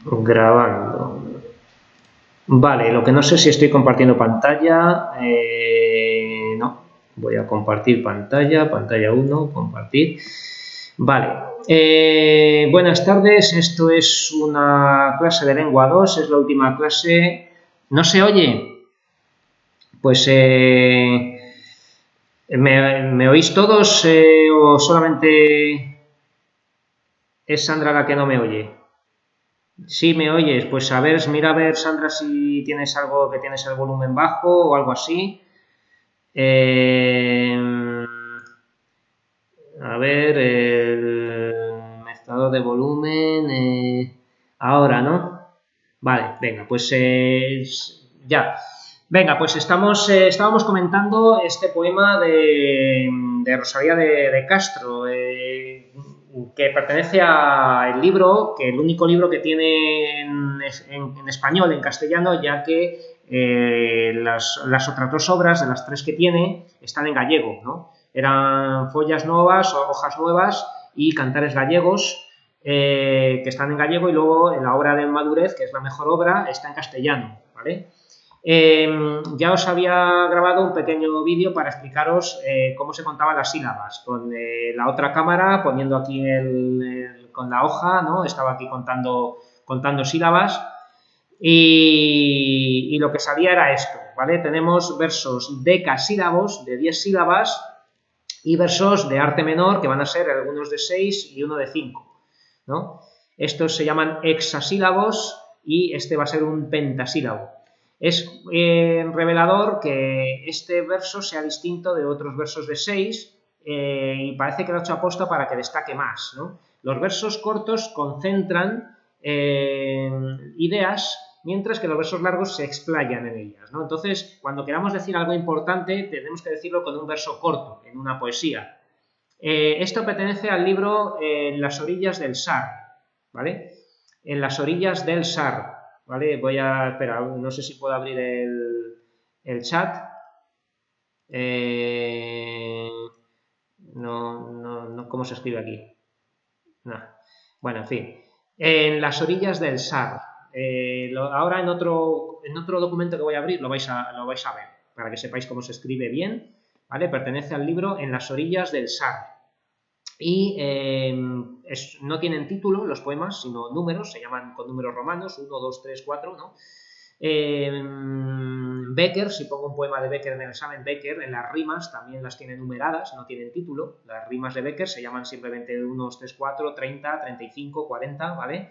Grabando. Vale, lo que no sé si estoy compartiendo pantalla. No, voy a compartir pantalla 1, compartir. Vale, buenas tardes, esto es una clase de lengua 2, es la última clase. ¿No se oye? Pues, ¿me oís todos o solamente es Sandra la que no me oye? Sí, me oyes, pues a ver, mira a ver, Sandra, si tienes algo que tienes el volumen bajo o algo así. A ver, el mezclador de volumen. Ahora, ¿no? Vale, venga, pues ya. Venga, pues estábamos comentando este poema de Rosalía de Castro, que pertenece al libro, que el único libro que tiene en español, en castellano, ya que las otras dos obras, de las tres que tiene, están en gallego, ¿no? Eran Follas Novas, Hojas Nuevas y Cantares Gallegos, que están en gallego, y luego en la obra de Madurez, que es la mejor obra, está en castellano, ¿vale? Ya os había grabado un pequeño vídeo para explicaros cómo se contaban las sílabas, con la otra cámara, poniendo aquí con la hoja, ¿no? Estaba aquí contando sílabas, y lo que salía era esto, ¿vale? Tenemos versos decasílabos, de 10 sílabas, y versos de arte menor, que van a ser algunos de 6 y uno de 5, ¿no? Estos se llaman hexasílabos y este va a ser un pentasílabo. Es revelador que este verso sea distinto de otros versos de 6 y parece que lo ha hecho aposta para que destaque más, ¿no? Los versos cortos concentran ideas, mientras que los versos largos se explayan en ellas, ¿no? Entonces, cuando queramos decir algo importante, tenemos que decirlo con un verso corto, en una poesía. Esto pertenece al libro En las orillas del Sar, ¿vale? En las orillas del Sar, ¿vale? Espera, no sé si puedo abrir el chat. No, ¿cómo se escribe aquí? No. Bueno, en fin. En las orillas del Sar. Ahora en otro documento que voy a abrir lo vais a ver, para que sepáis cómo se escribe bien, ¿vale? Pertenece al libro En las orillas del Sar. Y no tienen título los poemas, sino números, se llaman con números romanos, 1, 2, 3, 4, ¿no? Becker, si pongo un poema de Becker en el examen, Becker en las rimas también las tiene numeradas, no tienen título. Las rimas de Becker se llaman simplemente 1, 2, 3, 4, 30, 35, 40, ¿vale?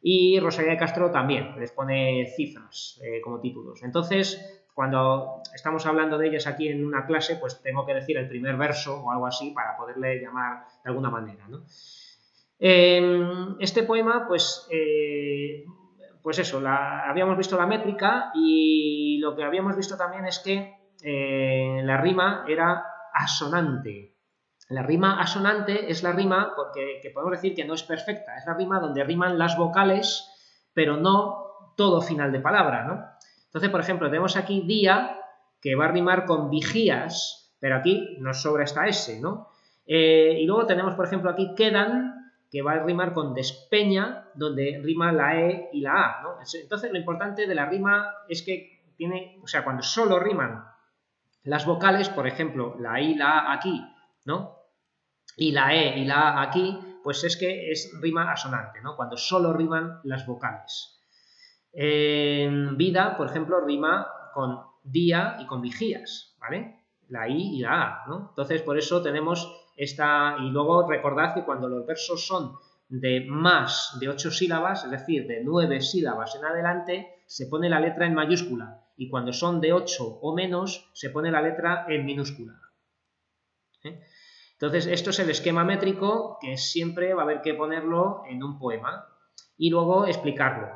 Y Rosalía de Castro también les pone cifras como títulos. Entonces, cuando estamos hablando de ellas aquí en una clase, pues tengo que decir el primer verso o algo así para poderle llamar de alguna manera, ¿no? Este poema, pues eso, habíamos visto la métrica, y lo que habíamos visto también es que la rima era asonante. La rima asonante es la rima que podemos decir que no es perfecta, es la rima donde riman las vocales, pero no todo final de palabra, ¿no? Entonces, por ejemplo, tenemos aquí día, que va a rimar con vigías, pero aquí nos sobra esta S, ¿no? Y luego tenemos, por ejemplo, aquí quedan, que va a rimar con despeña, donde rima la E y la A, ¿no? Entonces, lo importante de la rima es que tiene, o sea, cuando solo riman las vocales, por ejemplo, la I y la A aquí, ¿no? Y la E y la A aquí, pues es que es rima asonante, ¿no? Cuando solo riman las vocales. Vida, por ejemplo, rima con día y con vigías, ¿vale? La I y la A, ¿no? Entonces, por eso tenemos esta. Y luego recordad que cuando los versos son de más de 8 sílabas, es decir, de 9 sílabas en adelante, se pone la letra en mayúscula. Y cuando son de 8 o menos, se pone la letra en minúscula. Entonces, esto es el esquema métrico que siempre va a haber que ponerlo en un poema y luego explicarlo.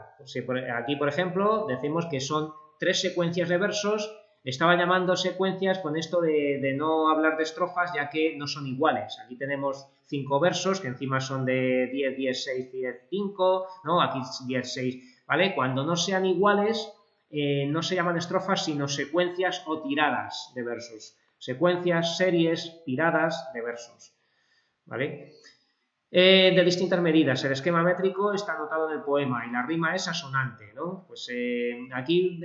Aquí, por ejemplo, decimos que son 3 secuencias de versos. Estaba llamando secuencias con esto de no hablar de estrofas, ya que no son iguales. Aquí tenemos 5 versos, que encima son de 10, 10, 6, 10, 5, ¿no? Aquí 10, 6, ¿vale? Cuando no sean iguales, no se llaman estrofas, sino secuencias o tiradas de versos. Secuencias, series, tiradas de versos, ¿vale? de distintas medidas. El esquema métrico está anotado en el poema y la rima es asonante, ¿no? Pues aquí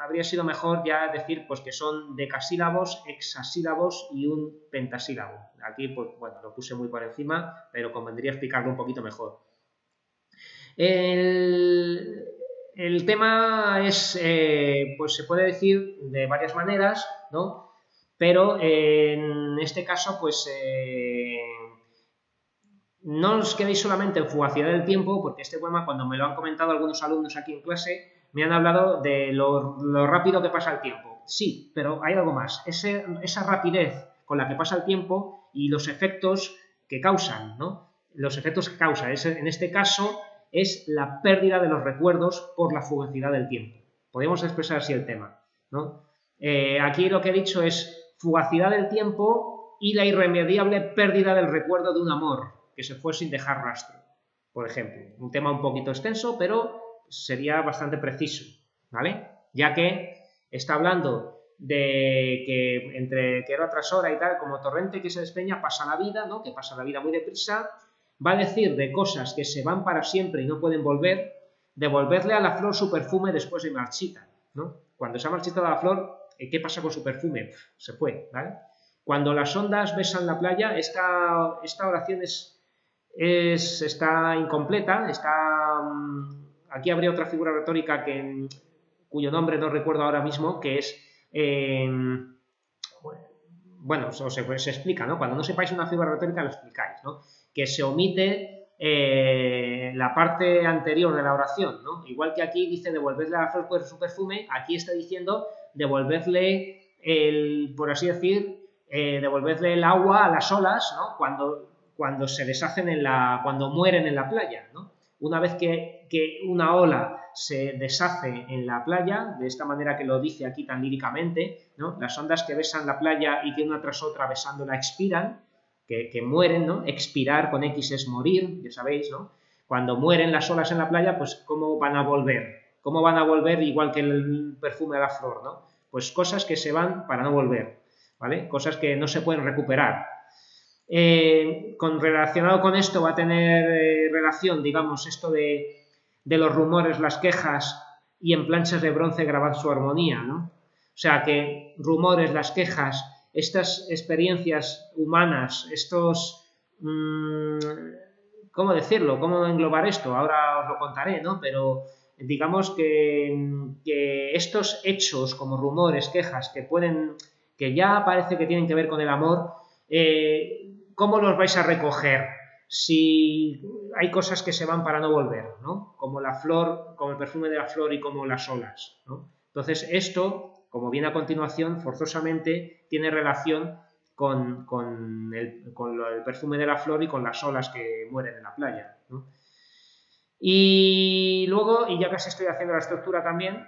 habría sido mejor ya decir pues, que son decasílabos, hexasílabos y un pentasílabo. Aquí, pues bueno, lo puse muy por encima, pero convendría explicarlo un poquito mejor. El tema es, pues se puede decir de varias maneras, ¿no? Pero en este caso, pues no os quedéis solamente en fugacidad del tiempo, porque este poema, cuando me lo han comentado algunos alumnos aquí en clase, me han hablado de lo rápido que pasa el tiempo. Sí, pero hay algo más. Esa rapidez con la que pasa el tiempo y los efectos que causan, ¿no? Los efectos que causa. En este caso es la pérdida de los recuerdos por la fugacidad del tiempo. Podemos expresar así el tema, ¿no? Aquí lo que he dicho es fugacidad del tiempo y la irremediable pérdida del recuerdo de un amor que se fue sin dejar rastro, por ejemplo. Un tema un poquito extenso, pero sería bastante preciso, ¿vale? Ya que está hablando de que entre que hora tras hora y tal, como torrente que se despeña, pasa la vida, ¿no? Que pasa la vida muy deprisa. Va a decir de cosas que se van para siempre y no pueden volver, devolverle a la flor su perfume después de marchita, ¿no? Cuando se ha marchitado la flor, ¿qué pasa con su perfume? Se fue, ¿vale? Cuando las ondas besan la playa, esta oración está incompleta, aquí habría otra figura retórica cuyo nombre no recuerdo ahora mismo, que es, bueno, se explica, ¿no? Cuando no sepáis una figura retórica lo explicáis, ¿no? Que se omite la parte anterior de la oración, ¿no? Igual que aquí dice devolverle a la flor su perfume, aquí está diciendo devolverle por así decir, devolverle el agua a las olas, ¿no? Cuando se deshacen cuando mueren en la playa, ¿no? Una vez que una ola se deshace en la playa, de esta manera que lo dice aquí tan líricamente, ¿no? Las ondas que besan la playa y que una tras otra besándola expiran, que mueren, ¿no? Expirar con X es morir, ya sabéis, ¿no? Cuando mueren las olas en la playa, pues ¿cómo van a volver? ¿Cómo van a volver igual que el perfume de la flor, ¿no? Pues cosas que se van para no volver, ¿vale? Cosas que no se pueden recuperar. Relacionado con esto va a tener relación, digamos, esto de los rumores, las quejas y en planchas de bronce grabar su armonía, ¿no? O sea que rumores, las quejas, estas experiencias humanas, ¿cómo decirlo? ¿Cómo englobar esto? Ahora os lo contaré, ¿no? Pero digamos que estos hechos como rumores, quejas, que ya parece que tienen que ver con el amor, ¿cómo los vais a recoger? Si hay cosas que se van para no volver, ¿no? Como la flor, como el perfume de la flor y como las olas, ¿no? Entonces esto, como viene a continuación, forzosamente tiene relación con el perfume de la flor y con las olas que mueren en la playa, ¿no? Y luego, y ya casi estoy haciendo la estructura también,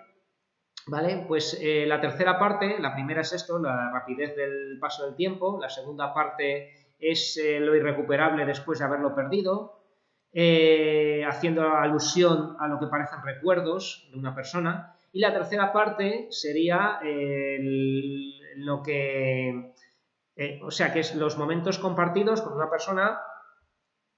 ¿vale? Pues la tercera parte, la primera es esto, la rapidez del paso del tiempo, la segunda parte es lo irrecuperable después de haberlo perdido, haciendo alusión a lo que parecen recuerdos de una persona, y la tercera parte sería lo que, o sea, que es los momentos compartidos con una persona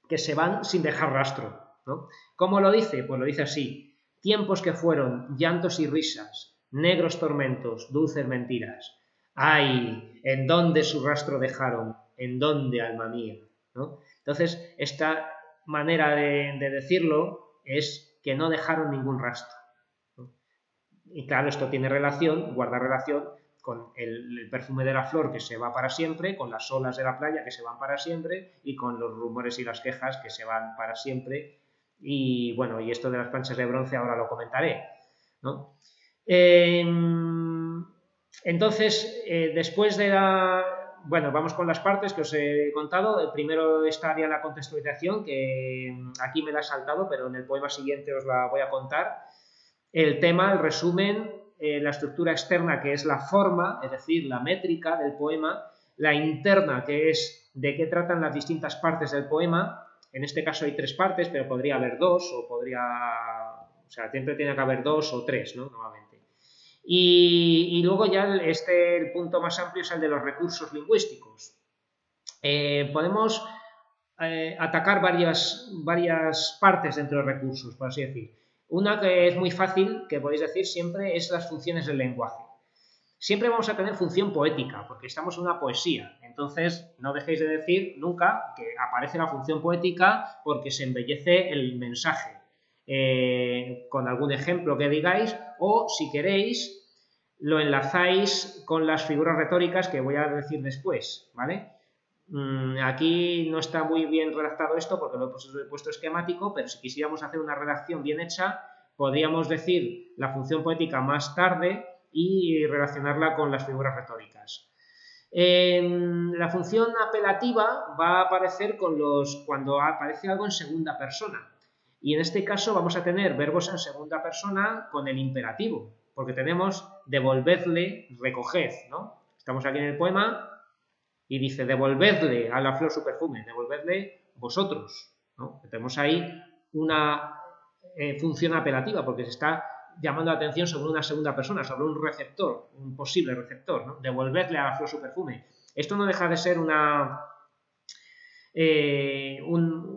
que se van sin dejar rastro, ¿no? ¿Cómo lo dice? Pues lo dice así: tiempos que fueron llantos y risas, negros tormentos, dulces mentiras. ¡Ay! ¿En dónde su rastro dejaron? ¿En dónde, alma mía? ¿No? Entonces, esta manera de decirlo es que no dejaron ningún rastro, ¿no? Y claro, esto tiene relación, guarda relación con el perfume de la flor que se va para siempre, con las olas de la playa que se van para siempre y con los rumores y las quejas que se van para siempre. Y bueno, y esto de las planchas de bronce ahora lo comentaré, ¿no? Entonces, después de bueno, vamos con las partes que os he contado. El primero estaría la contextualización, que aquí me la he saltado, pero en el poema siguiente os la voy a contar. El tema, el resumen, la estructura externa, que es la forma, es decir, la métrica del poema, la interna, que es de qué tratan las distintas partes del poema. En este caso hay 3 partes, pero podría haber 2, o sea, siempre tiene que haber 2 o 3, ¿no? Nuevamente. Y luego ya el punto más amplio es el de los recursos lingüísticos. Podemos atacar varias partes dentro de recursos, por así decir. Una que es muy fácil, que podéis decir siempre, es las funciones del lenguaje. Siempre vamos a tener función poética, porque estamos en una poesía. Entonces, no dejéis de decir nunca que aparece la función poética porque se embellece el mensaje. Con algún ejemplo que digáis, o si queréis, lo enlazáis con las figuras retóricas que voy a decir después, ¿vale? Aquí no está muy bien redactado esto porque lo he puesto esquemático, pero si quisiéramos hacer una redacción bien hecha, podríamos decir la función poética más tarde y relacionarla con las figuras retóricas. La función apelativa va a aparecer cuando aparece algo en segunda persona. Y en este caso vamos a tener verbos en segunda persona con el imperativo, porque tenemos devolvedle, recoged, ¿no? Estamos aquí en el poema y dice devolvedle a la flor su perfume, devolvedle vosotros, ¿no? Tenemos ahí una función apelativa porque se está llamando la atención sobre una segunda persona, sobre un receptor, un posible receptor, ¿no? Devolvedle a la flor su perfume. Esto no deja de ser un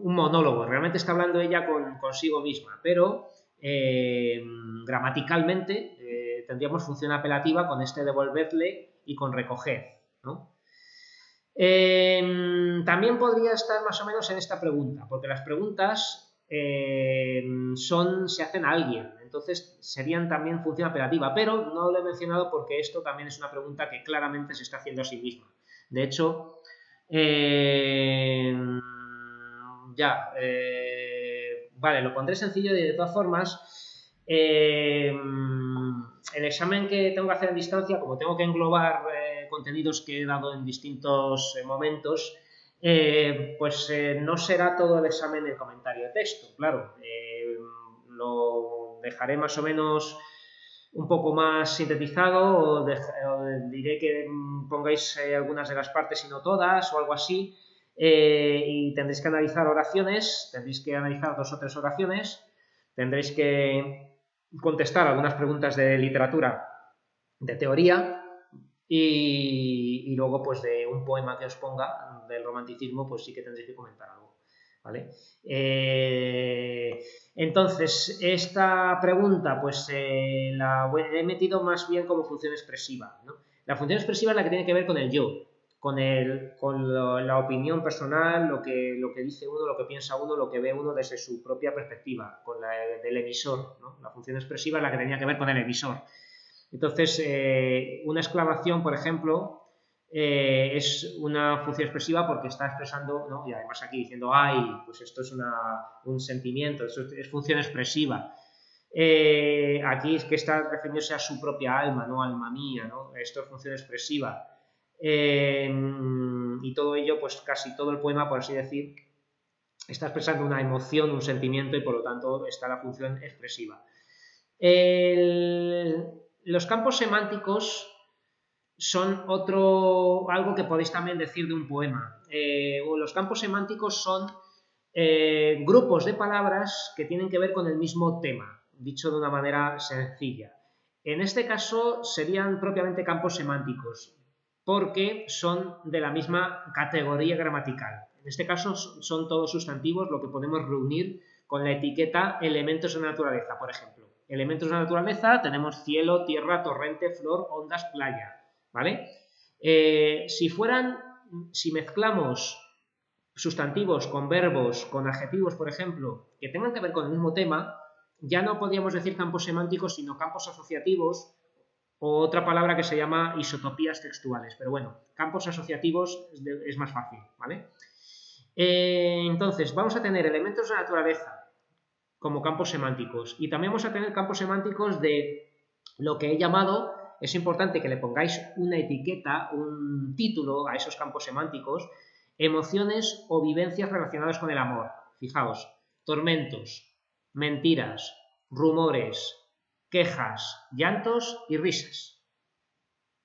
monólogo, realmente está hablando ella consigo misma, pero gramaticalmente tendríamos función apelativa con este devolvedle y con recoged, ¿no? También podría estar más o menos en esta pregunta, porque las preguntas se hacen a alguien, entonces serían también función apelativa, pero no lo he mencionado porque esto también es una pregunta que claramente se está haciendo a sí misma. De hecho, vale, lo pondré sencillo y de todas formas, el examen que tengo que hacer en distancia, como tengo que englobar contenidos que he dado en distintos momentos, pues no será todo el examen el comentario de texto, claro, lo dejaré más o menos un poco más sintetizado o diré que pongáis algunas de las partes y no todas o algo así, y tendréis que analizar oraciones, tendréis que analizar 2 o 3 oraciones, tendréis que contestar algunas preguntas de literatura, de teoría, y luego pues de un poema que os ponga del romanticismo, pues sí que tendréis que comentar algo, ¿vale? Entonces, esta pregunta pues la he metido más bien como función expresiva, ¿no? La función expresiva es la que tiene que ver con el yo, con la opinión personal, lo que dice uno, lo que piensa uno, lo que ve uno desde su propia perspectiva, con la del emisor, ¿no? La función expresiva es la que tenía que ver con el emisor. Entonces, una exclamación, por ejemplo, es una función expresiva porque está expresando, ¿no? Y además aquí diciendo, ay, pues esto es un sentimiento, esto es función expresiva. Aquí es que está refiriéndose a su propia alma, ¿no? Alma mía, ¿no? Esto es función expresiva. Y todo ello, pues casi todo el poema, por así decir, está expresando una emoción, un sentimiento y por lo tanto está la función expresiva. Los campos semánticos son algo que podéis también decir de un poema. Los campos semánticos son grupos de palabras que tienen que ver con el mismo tema, dicho de una manera sencilla. En este caso serían propiamente campos semánticos, porque son de la misma categoría gramatical. En este caso son todos sustantivos, lo que podemos reunir con la etiqueta elementos de naturaleza, por ejemplo. Elementos de naturaleza tenemos cielo, tierra, torrente, flor, ondas, playa, ¿vale? Si mezclamos sustantivos con verbos, con adjetivos, por ejemplo, que tengan que ver con el mismo tema, ya no podríamos decir campos semánticos, sino campos asociativos, o otra palabra que se llama isotopías textuales. Pero bueno, campos asociativos es más fácil, ¿vale? Entonces, vamos a tener elementos de naturaleza como campos semánticos y también vamos a tener campos semánticos de lo que he llamado, es importante que le pongáis una etiqueta, un título a esos campos semánticos, emociones o vivencias relacionadas con el amor. Fijaos, tormentos, mentiras, rumores, quejas, llantos y risas,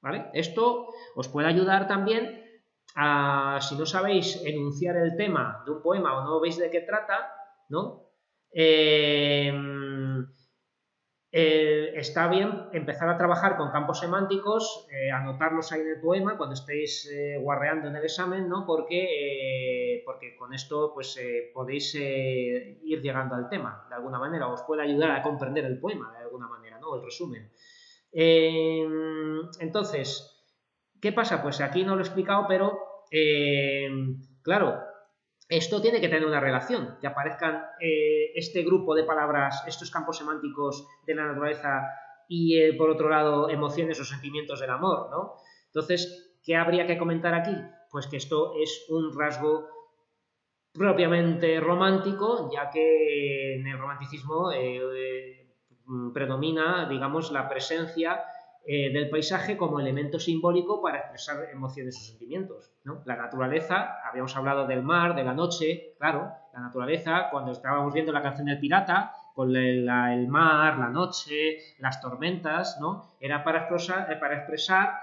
¿vale? Esto os puede ayudar también si no sabéis enunciar el tema de un poema o no veis de qué trata, ¿no? está bien empezar a trabajar con campos semánticos, anotarlos ahí en el poema cuando estéis guarreando en el examen, ¿no? Porque con esto pues podéis ir llegando al tema de alguna manera, os puede ayudar a comprender el poema de alguna manera, ¿no? El resumen. Entonces, ¿qué pasa? Pues aquí no lo he explicado, pero claro, esto tiene que tener una relación, que aparezcan este grupo de palabras, estos campos semánticos de la naturaleza y, por otro lado, emociones o sentimientos del amor, ¿no? Entonces, ¿qué habría que comentar aquí? Pues que esto es un rasgo propiamente romántico, ya que en el romanticismo predomina, digamos, la presencia del paisaje como elemento simbólico para expresar emociones o sentimientos, ¿no? La naturaleza, habíamos hablado del mar, de la noche, claro, la naturaleza, cuando estábamos viendo la canción del pirata, con el mar, la noche, las tormentas, ¿no? Era para expresar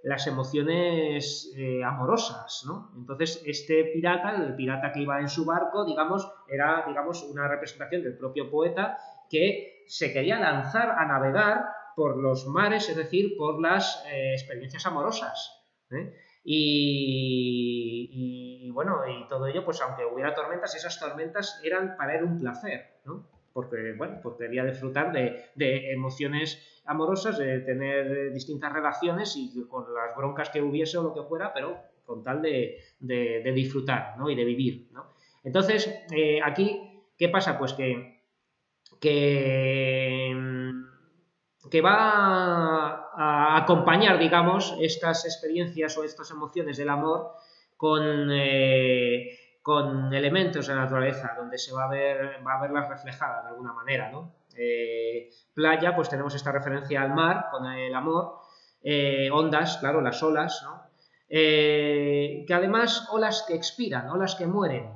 las emociones amorosas, ¿no? Entonces, este pirata, el pirata que iba en su barco, digamos, era, digamos, una representación del propio poeta que se quería lanzar a navegar por los mares, es decir, por las experiencias amorosas, ¿eh? Y bueno, y todo ello, pues aunque hubiera tormentas, esas tormentas eran para él un placer, ¿no? Porque, bueno, pues quería disfrutar de emociones amorosas, de tener distintas relaciones y con las broncas que hubiese o lo que fuera, pero con tal de disfrutar, ¿no? Y de vivir, ¿no? Entonces, aquí, ¿qué pasa? Pues que va a acompañar, digamos, estas experiencias o estas emociones del amor con elementos de la naturaleza, donde se va a verlas reflejadas de alguna manera, ¿no? Playa, pues tenemos esta referencia al mar con el amor, ondas, claro, las olas, ¿no? Que además olas que expiran, olas que mueren.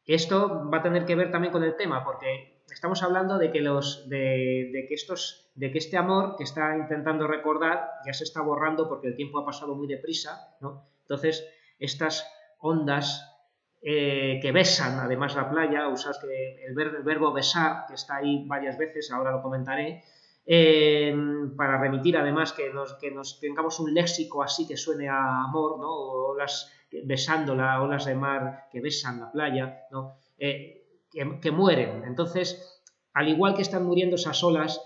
Esto va a tener que ver también con el tema, porque estamos hablando de que este amor que está intentando recordar ya se está borrando porque el tiempo ha pasado muy deprisa, ¿no? Entonces, estas ondas que besan además la playa, usas que el verbo besar, que está ahí varias veces, ahora lo comentaré, para remitir además que nos tengamos un léxico así que suene a amor, ¿no? O besando las olas de mar que besan la playa, ¿no? Que mueren. Entonces, al igual que están muriendo esas olas,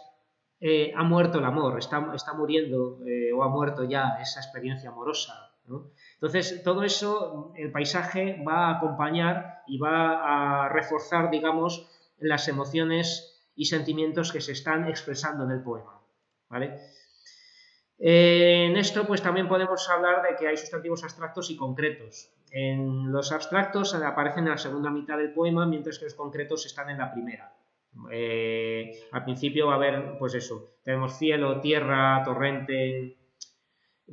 ha muerto el amor, está muriendo o ha muerto ya esa experiencia amorosa, ¿no? Entonces, todo eso, el paisaje va a acompañar y va a reforzar, digamos, las emociones y sentimientos que se están expresando en el poema, ¿vale? En esto, pues también podemos hablar de que hay sustantivos abstractos y concretos. En los abstractos aparecen en la segunda mitad del poema, mientras que los concretos están en la primera. Al principio va a haber, pues eso, tenemos cielo, tierra, torrente,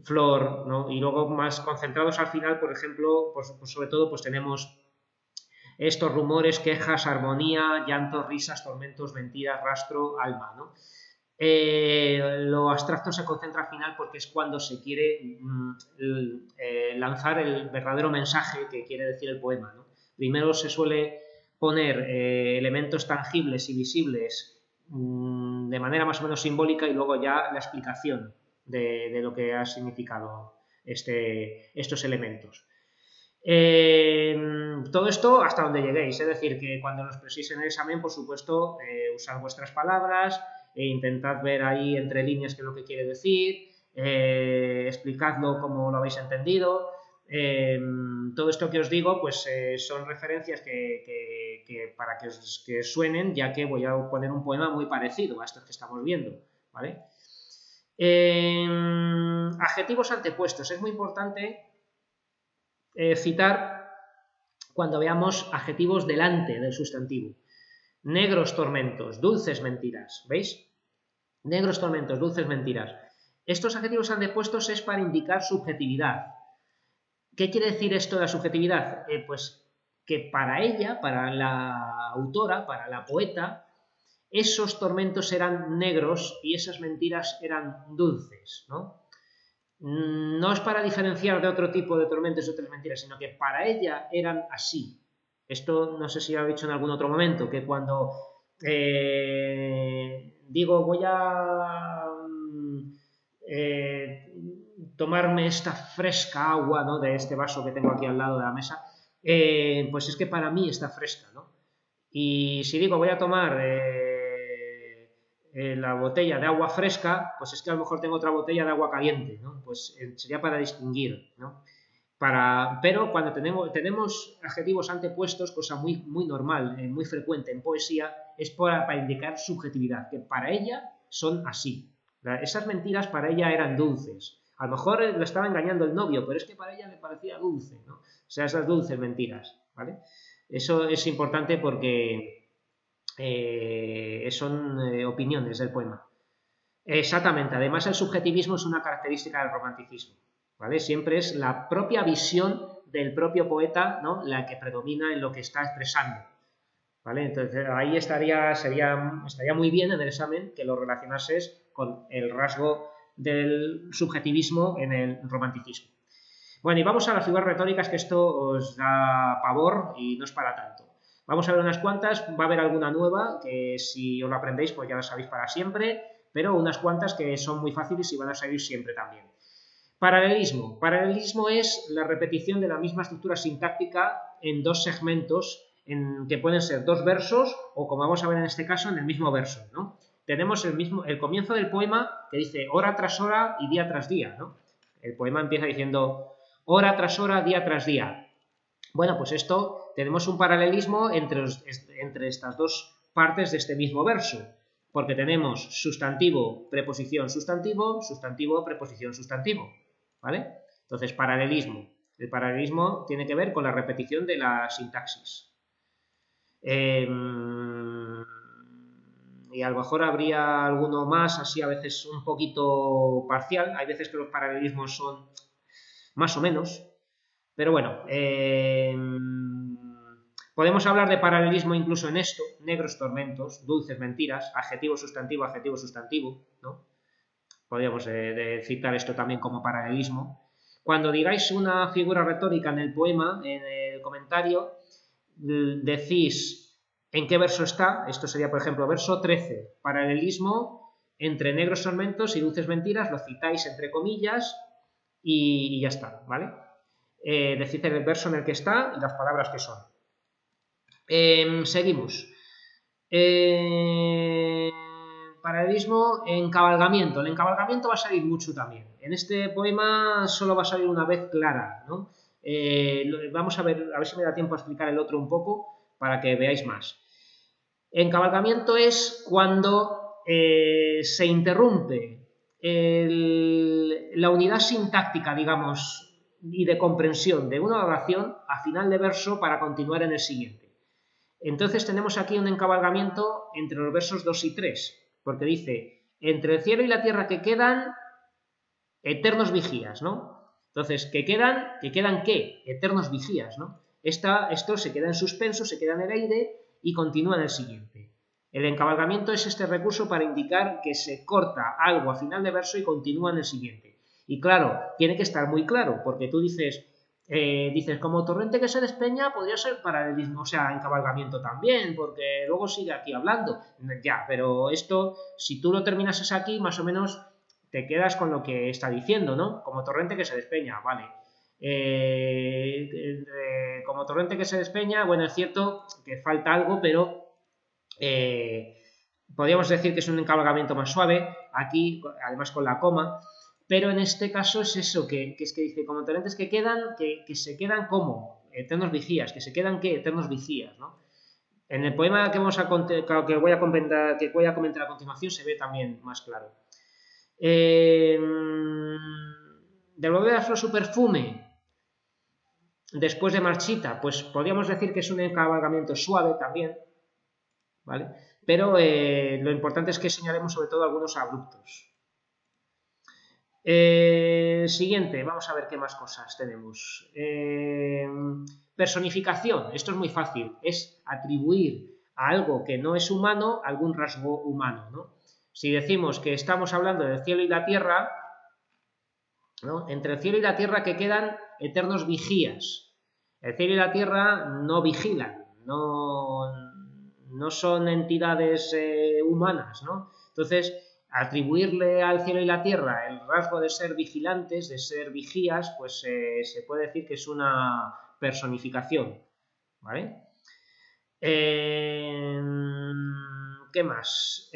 flor, ¿no? Y luego más concentrados al final, por ejemplo, pues sobre todo, pues tenemos estos rumores, quejas, armonía, llantos, risas, tormentos, mentiras, rastro, alma, ¿no? Lo abstracto se concentra al final porque es cuando se quiere lanzar el verdadero mensaje que quiere decir el poema, ¿no? Primero se suele poner elementos tangibles y visibles de manera más o menos simbólica y luego ya la explicación de lo que ha significado estos elementos. Todo esto hasta donde lleguéis, es decir, que cuando lo expreséis en el examen, por supuesto, usad vuestras palabras, intentad ver ahí entre líneas qué es lo que quiere decir, explicadlo como lo habéis entendido. Todo esto que os digo, pues son referencias que para que os suenen, ya que voy a poner un poema muy parecido a estos que estamos viendo, ¿vale? Adjetivos antepuestos. Es muy importante citar cuando veamos adjetivos delante del sustantivo. Negros tormentos, dulces mentiras, ¿veis? Negros tormentos, dulces mentiras. Estos adjetivos antepuestos es para indicar subjetividad. ¿Qué quiere decir esto de la subjetividad? Pues que para ella, para la autora, para la poeta, esos tormentos eran negros y esas mentiras eran dulces, ¿no? No es para diferenciar de otro tipo de tormentos y otras mentiras, sino que para ella eran así. Esto no sé si lo he dicho en algún otro momento, que cuando digo, voy a tomarme esta fresca agua, ¿no?, de este vaso que tengo aquí al lado de la mesa, pues es que para mí está fresca, ¿no? Y si digo voy a tomar la botella de agua fresca, pues es que a lo mejor tengo otra botella de agua caliente, ¿no? Pues sería para distinguir, ¿no? Pero cuando tenemos adjetivos antepuestos, cosa muy, muy normal, muy frecuente en poesía, es para indicar subjetividad, que para ella son así. Esas mentiras para ella eran dulces. A lo mejor le estaba engañando el novio, pero es que para ella le parecía dulce, ¿no? O sea, esas dulces mentiras, ¿vale? Eso es importante porque son opiniones del poema. Exactamente, además el subjetivismo es una característica del romanticismo, ¿vale? Siempre es la propia visión del propio poeta, ¿no?, la que predomina en lo que está expresando, ¿vale? Entonces ahí estaría muy bien en el examen que lo relacionases con el rasgo del subjetivismo en el romanticismo. Bueno, y vamos a las figuras retóricas, que esto os da pavor y no es para tanto. Vamos a ver unas cuantas, va a haber alguna nueva, que si os la aprendéis pues ya la sabéis para siempre, pero unas cuantas que son muy fáciles y van a salir siempre también. Paralelismo. Paralelismo es la repetición de la misma estructura sintáctica en dos segmentos, que pueden ser dos versos o, como vamos a ver en este caso, en el mismo verso, ¿no? Tenemos el comienzo del poema que dice hora tras hora y día tras día, ¿no? El poema empieza diciendo hora tras hora, día tras día. Bueno, pues esto, tenemos un paralelismo entre estas dos partes de este mismo verso, porque tenemos sustantivo, preposición, sustantivo, sustantivo, preposición, sustantivo, ¿vale? Entonces, paralelismo. El paralelismo tiene que ver con la repetición de la sintaxis. Y a lo mejor habría alguno más, así a veces un poquito parcial. Hay veces que los paralelismos son más o menos, pero bueno, podemos hablar de paralelismo incluso en esto: negros tormentos, dulces mentiras, adjetivo, sustantivo, ¿no? Podríamos citar esto también como paralelismo. Cuando digáis una figura retórica en el poema, en el comentario, decís en qué verso está. Esto sería, por ejemplo, verso 13, paralelismo entre negros tormentos y dulces mentiras, lo citáis entre comillas y ya está, ¿vale? Decid el verso en el que está y las palabras que son. Seguimos. Paralelismo, encabalgamiento. El encabalgamiento va a salir mucho también. En este poema solo va a salir una vez clara, ¿no? Vamos a ver si me da tiempo a explicar el otro un poco para que veáis más. Encabalgamiento es cuando se interrumpe la unidad sintáctica, digamos, y de comprensión de una oración a final de verso para continuar en el siguiente. Entonces tenemos aquí un encabalgamiento entre los versos 2 y 3, porque dice, entre el cielo y la tierra que quedan, eternos vigías, ¿no? Entonces, ¿que quedan qué? Eternos vigías, ¿no? Esto se queda en suspenso, se queda en el aire y continúa en el siguiente. El encabalgamiento es este recurso para indicar que se corta algo a final de verso y continúa en el siguiente. Y claro, tiene que estar muy claro, porque tú dices, como torrente que se despeña, podría ser paralelismo, o sea, encabalgamiento también, porque luego sigue aquí hablando. Ya, pero esto, si tú lo terminases aquí, más o menos te quedas con lo que está diciendo, ¿no? Como torrente que se despeña, vale. Como torrente que se despeña, bueno, es cierto que falta algo, pero podríamos decir que es un encabalgamiento más suave, aquí, además con la coma, pero en este caso es eso, que es que dice, como torrentes que quedan, que se quedan como eternos vigías, que se quedan ¿qué? Eternos vigías, ¿no? En el poema que voy a comentar a continuación se ve también más claro. Devolver a flor su perfume después de marchita, pues podríamos decir que es un encabalgamiento suave también, ¿vale? Pero lo importante es que señalemos sobre todo algunos abruptos. Siguiente, vamos a ver qué más cosas tenemos. Personificación, esto es muy fácil, es atribuir a algo que no es humano algún rasgo humano, ¿no? Si decimos que estamos hablando del cielo y la tierra, ¿no? Entre el cielo y la tierra que quedan eternos vigías. El cielo y la tierra no vigilan, no son entidades humanas, ¿no? Entonces, atribuirle al cielo y la tierra el rasgo de ser vigilantes, de ser vigías, pues se puede decir que es una personificación, ¿vale? ¿Qué más?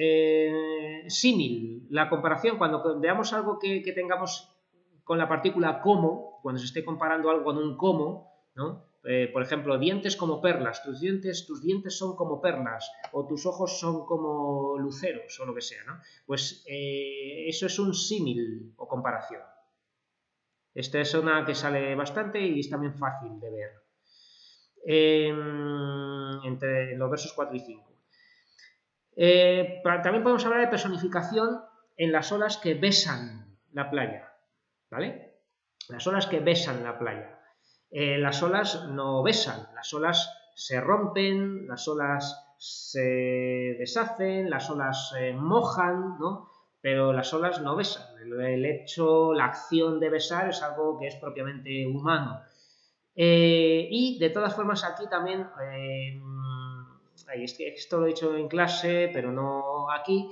Símil, la comparación, cuando veamos algo que tengamos con la partícula como, cuando se esté comparando algo con un como, ¿no? Por ejemplo, dientes como perlas, tus dientes son como perlas, o tus ojos son como luceros, o lo que sea, ¿no? Pues eso es un símil o comparación. Esta es una que sale bastante y es también fácil de ver. Entre los versos 4 y 5. También podemos hablar de personificación en las olas que besan la playa, ¿vale? Las olas que besan la playa. Las olas no besan, las olas se rompen, las olas se deshacen, las olas mojan, ¿no? Pero las olas no besan. El hecho, la acción de besar es algo que es propiamente humano. Y de todas formas aquí también, esto lo he dicho en clase, pero no aquí,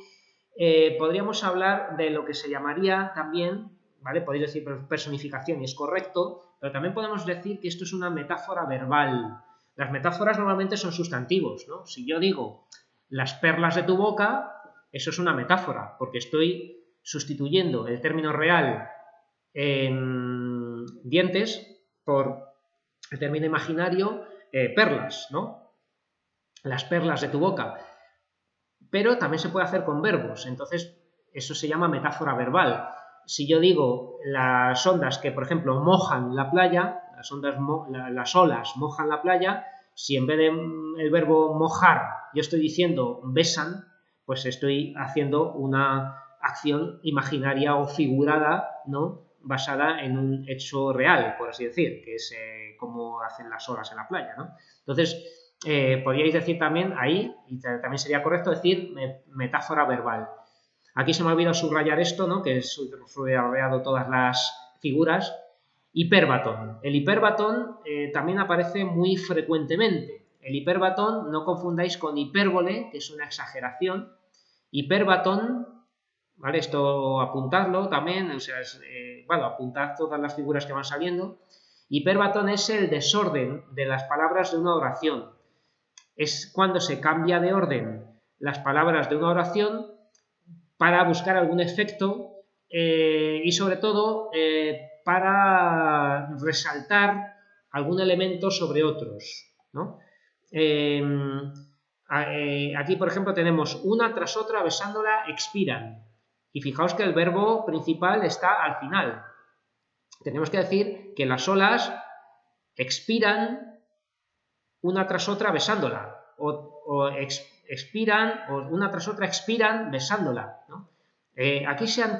podríamos hablar de lo que se llamaría también, ¿vale? Podéis decir personificación y es correcto, pero también podemos decir que esto es una metáfora verbal. Las metáforas normalmente son sustantivos, ¿no? Si yo digo las perlas de tu boca, eso es una metáfora, porque estoy sustituyendo el término real en dientes por el término imaginario, perlas, ¿no? Las perlas de tu boca. Pero también se puede hacer con verbos, entonces eso se llama metáfora verbal. Si yo digo las ondas que, por ejemplo, mojan la playa, las olas mojan la playa, si en vez de el verbo mojar yo estoy diciendo besan, pues estoy haciendo una acción imaginaria o figurada, ¿no? Basada en un hecho real, por así decir, que es como hacen las olas en la playa, ¿no? Entonces, podríais decir también ahí, y también sería correcto decir metáfora verbal. Aquí se me ha olvidado subrayar esto, ¿no? Que he subrayado todas las figuras. Hiperbatón. El hiperbatón también aparece muy frecuentemente. El hiperbatón, no confundáis con hipérbole, que es una exageración. Hiperbatón, ¿vale? Esto apuntadlo también, o sea, bueno, apuntad todas las figuras que van saliendo. Hiperbatón es el desorden de las palabras de una oración. Es cuando se cambia de orden las palabras de una oración para buscar algún efecto y sobre todo para resaltar algún elemento sobre otros, ¿no? Aquí, por ejemplo, tenemos una tras otra besándola expiran. Y fijaos que el verbo principal está al final. Tenemos que decir que las olas expiran una tras otra besándola. Expiran, o una tras otra expiran besándola, ¿no? Aquí se ha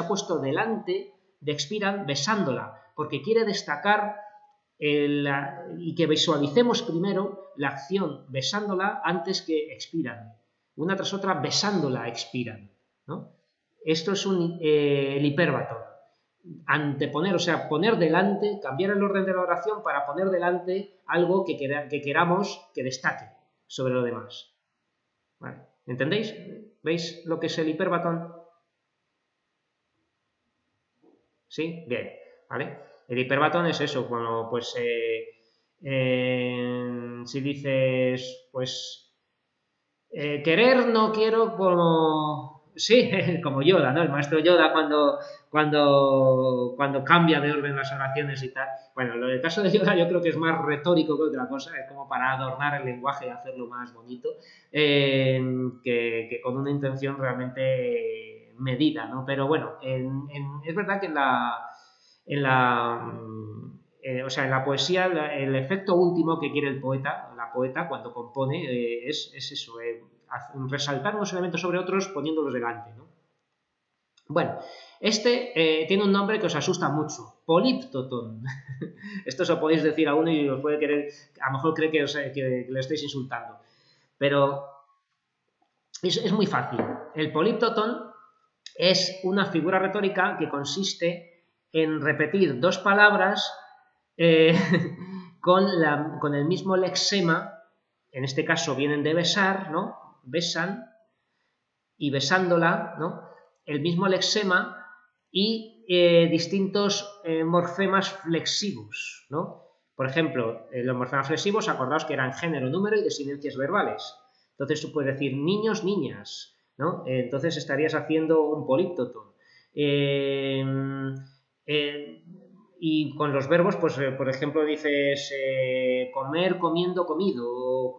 puesto delante de expiran besándola, porque quiere destacar y que visualicemos primero la acción besándola antes que expiran. Una tras otra besándola expiran, ¿no? Esto es el hiperbatón. Anteponer, o sea, poner delante, cambiar el orden de la oración para poner delante algo que queramos que destaque sobre lo demás. ¿Vale? ¿Entendéis? ¿Veis lo que es el hiperbatón? ¿Sí? Bien, ¿vale? El hiperbatón es eso, bueno, pues si dices, pues querer no quiero como... Sí, como Yoda, ¿no? El maestro Yoda cuando cambia de orden las oraciones y tal. Bueno, en el caso de Yoda yo creo que es más retórico que otra cosa, es como para adornar el lenguaje y hacerlo más bonito, que con una intención realmente medida, ¿no? Pero bueno, es verdad que en la poesía el efecto último que quiere la poeta cuando compone es eso, resaltar unos elementos sobre otros poniéndolos delante, ¿no? Bueno, tiene un nombre que os asusta mucho, políptotón. Esto os lo podéis decir a uno y os puede querer, a lo mejor cree que le estáis insultando, pero es muy fácil. El políptotón es una figura retórica que consiste en repetir dos palabras con el mismo lexema. En este caso vienen de besar, ¿no? Besan, y besándola, ¿no? El mismo lexema y distintos morfemas flexivos, ¿no? Por ejemplo, los morfemas flexivos, acordaos que eran género, número y desinencias verbales. Entonces tú puedes decir niños, niñas, ¿no? Entonces estarías haciendo un políptono. Y con los verbos, pues por ejemplo dices comer, comiendo, comido,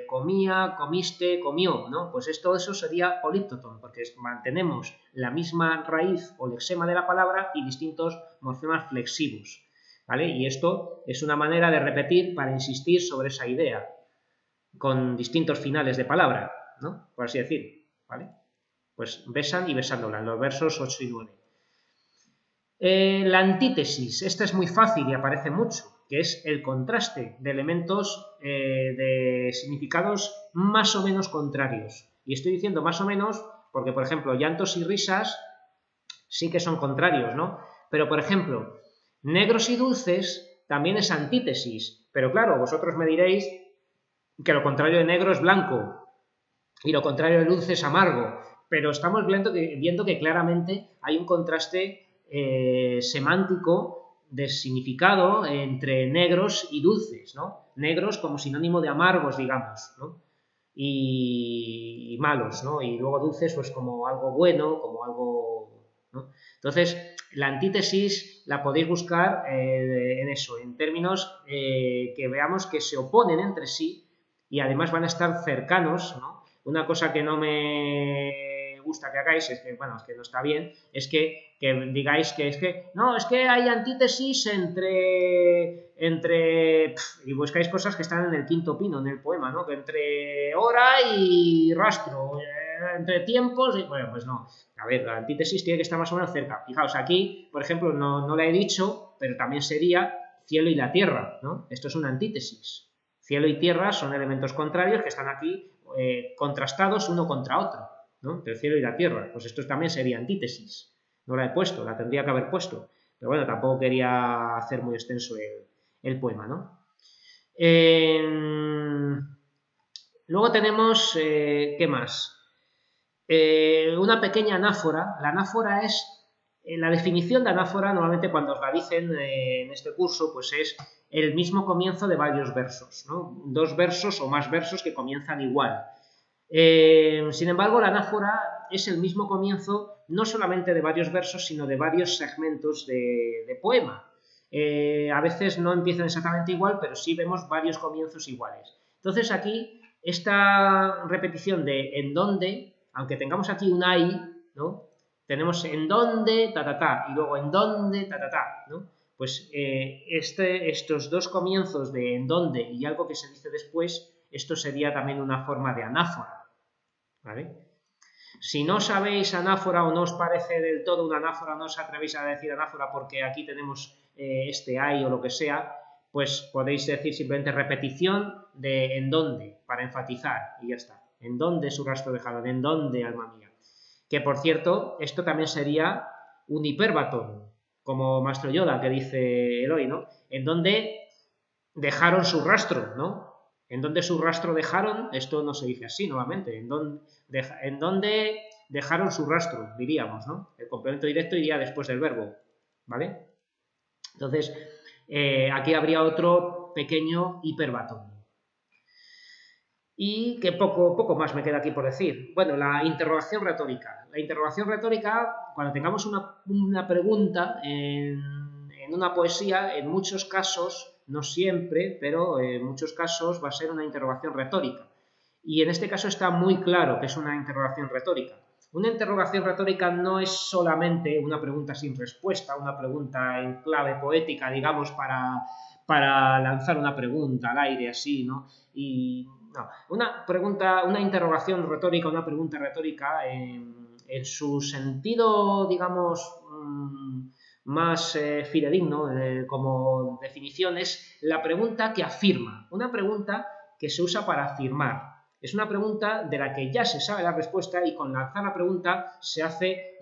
comía, comiste, comió, ¿no? Pues todo eso sería políptono, porque mantenemos la misma raíz o lexema de la palabra y distintos morfemas flexivos, ¿vale? Y esto es una manera de repetir para insistir sobre esa idea, con distintos finales de palabra, ¿no? Por así decir, ¿vale? Pues besan y besándola, en los versos 8 y 9. La antítesis, esta es muy fácil y aparece mucho, que es el contraste de elementos de significados más o menos contrarios. Y estoy diciendo más o menos porque, por ejemplo, llantos y risas sí que son contrarios, ¿no? Pero, por ejemplo, negros y dulces también es antítesis. Pero claro, vosotros me diréis que lo contrario de negro es blanco y lo contrario de dulce es amargo. Pero estamos viendo que claramente hay un contraste semántico de significado entre negros y dulces, ¿no? Negros como sinónimo de amargos, digamos, ¿no? Y malos, ¿no? Y luego dulces pues como algo bueno, como algo, ¿no? Entonces, la antítesis la podéis buscar en eso, en términos que veamos que se oponen entre sí y además van a estar cercanos, ¿no? Una cosa que no me gusta que hagáis, es que, bueno, es que no está bien, es que digáis que es que, no, es que hay antítesis y buscáis cosas que están en el quinto pino, en el poema, ¿no? Que entre hora y rastro, entre tiempos, y, bueno, pues no. A ver, la antítesis tiene que estar más o menos cerca. Fijaos, aquí, por ejemplo, no la he dicho, pero también sería cielo y la tierra, ¿no? Esto es una antítesis. Cielo y tierra son elementos contrarios que están aquí contrastados uno contra otro, ¿no? Entre el cielo y la tierra. Pues esto también sería antítesis. No la he puesto, la tendría que haber puesto. Pero bueno, tampoco quería hacer muy extenso el poema, ¿no? Luego tenemos, ¿qué más? Una pequeña anáfora. La anáfora es, la definición de anáfora, normalmente cuando os la dicen en este curso, pues es el mismo comienzo de varios versos, ¿no? Dos versos o más versos que comienzan igual. Sin embargo, la anáfora es el mismo comienzo no solamente de varios versos, sino de varios segmentos de poema. A veces no empiezan exactamente igual, pero sí vemos varios comienzos iguales. Entonces aquí, esta repetición de en dónde, aunque tengamos aquí un ay, ¿no? Tenemos en dónde, ta, ta, ta, y luego en dónde, ta, ta, ta, ¿no? Pues estos dos comienzos de en dónde y algo que se dice después, esto sería también una forma de anáfora, ¿vale? Si no sabéis anáfora o no os parece del todo una anáfora, no os atrevéis a decir anáfora porque aquí tenemos este hay o lo que sea, pues podéis decir simplemente repetición de en dónde, para enfatizar, y ya está. En dónde su rastro dejado, en dónde, alma mía. Que por cierto, esto también sería un hiperbatón, como Maestro Yoda que dice Eloy, ¿no? En dónde dejaron su rastro, ¿no? En dónde su rastro dejaron, esto no se dice así nuevamente, en dónde dejaron su rastro, diríamos, ¿no? El complemento directo iría después del verbo, ¿vale? Entonces, aquí habría otro pequeño hiperbatón. Y que poco más me queda aquí por decir. Bueno, la interrogación retórica. La interrogación retórica, cuando tengamos una pregunta en una poesía, en muchos casos, no siempre, pero en muchos casos va a ser una interrogación retórica. Y en este caso está muy claro que es una interrogación retórica. Una interrogación retórica no es solamente una pregunta sin respuesta, una pregunta en clave poética, digamos, para lanzar una pregunta al aire así, ¿no? Y no, una interrogación retórica, una pregunta retórica en su sentido, digamos, más fidedigno, como definición, es la pregunta que afirma, una pregunta que se usa para afirmar. Es una pregunta de la que ya se sabe la respuesta y con lanzar la pregunta se hace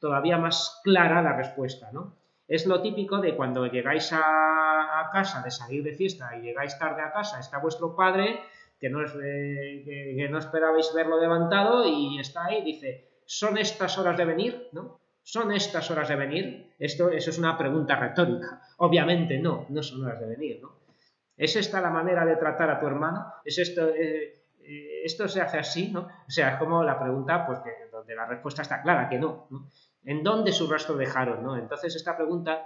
todavía más clara la respuesta, ¿no? Es lo típico de cuando llegáis a casa de salir de fiesta y llegáis tarde a casa, está vuestro padre, que no esperabais verlo levantado y está ahí, dice, ¿son estas horas de venir? ¿No? ¿Son estas horas de venir? Eso es una pregunta retórica. Obviamente no son horas de venir, ¿no? ¿Es esta la manera de tratar a tu hermano? ¿Es esto, esto se hace así, ¿no? O sea, es como la pregunta, pues, donde la respuesta está clara, que no, ¿no? ¿En dónde su rastro dejaron, no? Entonces, esta pregunta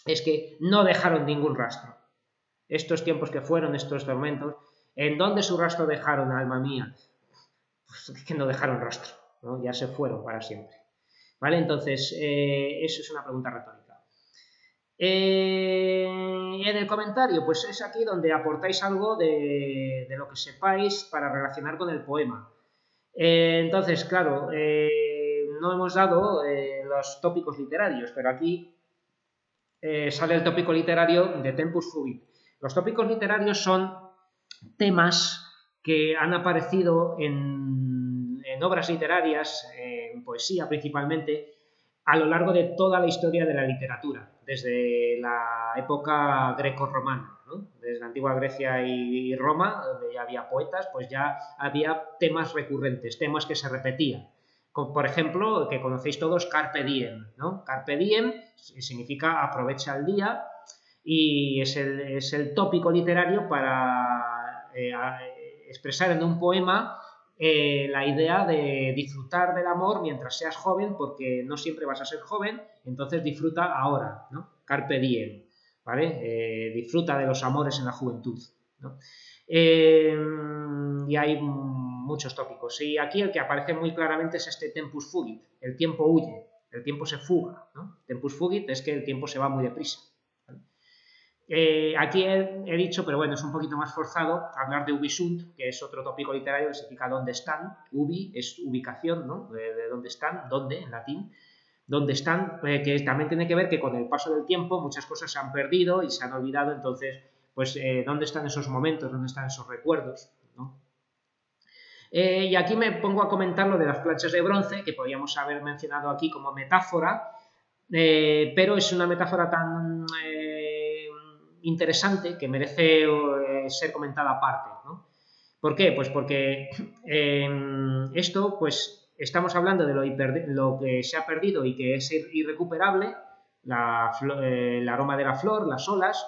es que no dejaron ningún rastro. Estos tiempos que fueron, estos tormentos, ¿en dónde su rastro dejaron, alma mía? Pues es que no dejaron rastro, ¿no? Ya se fueron para siempre. ¿Vale? Entonces, eso es una pregunta retórica. En el comentario, pues es aquí donde aportáis algo de lo que sepáis para relacionar con el poema. Entonces, claro, no hemos dado los tópicos literarios, pero aquí sale el tópico literario de Tempus Fugit. Los tópicos literarios son temas que han aparecido en obras literarias, en poesía principalmente, a lo largo de toda la historia de la literatura, desde la época greco-romana, ¿no? Desde la antigua Grecia y Roma, donde ya había poetas, pues ya había temas recurrentes, temas que se repetían. Como, por ejemplo, que conocéis todos, Carpe Diem, ¿no? Carpe Diem significa aprovecha el día y es el tópico literario para expresar en un poema la idea de disfrutar del amor mientras seas joven, porque no siempre vas a ser joven, entonces disfruta ahora, ¿no? Carpe diem, ¿vale? Disfruta de los amores en la juventud, ¿no? Y hay muchos tópicos. Y aquí el que aparece muy claramente es este tempus fugit, el tiempo huye, el tiempo se fuga, ¿no? Tempus fugit es que el tiempo se va muy deprisa. Aquí he dicho, pero bueno, es un poquito más forzado, hablar de ubi sunt, que es otro tópico literario que significa dónde están. Ubi es ubicación, ¿no? De dónde están, dónde, en latín. Dónde están, que también tiene que ver que con el paso del tiempo muchas cosas se han perdido y se han olvidado, entonces, pues, ¿dónde están esos momentos? ¿Dónde están esos recuerdos? ¿No? Y aquí me pongo a comentar lo de las planchas de bronce, que podríamos haber mencionado aquí como metáfora, pero es una metáfora tan interesante que merece ser comentada aparte, ¿no? ¿Por qué? Pues porque esto, pues estamos hablando de lo que se ha perdido y que es irrecuperable, el aroma de la flor, las olas,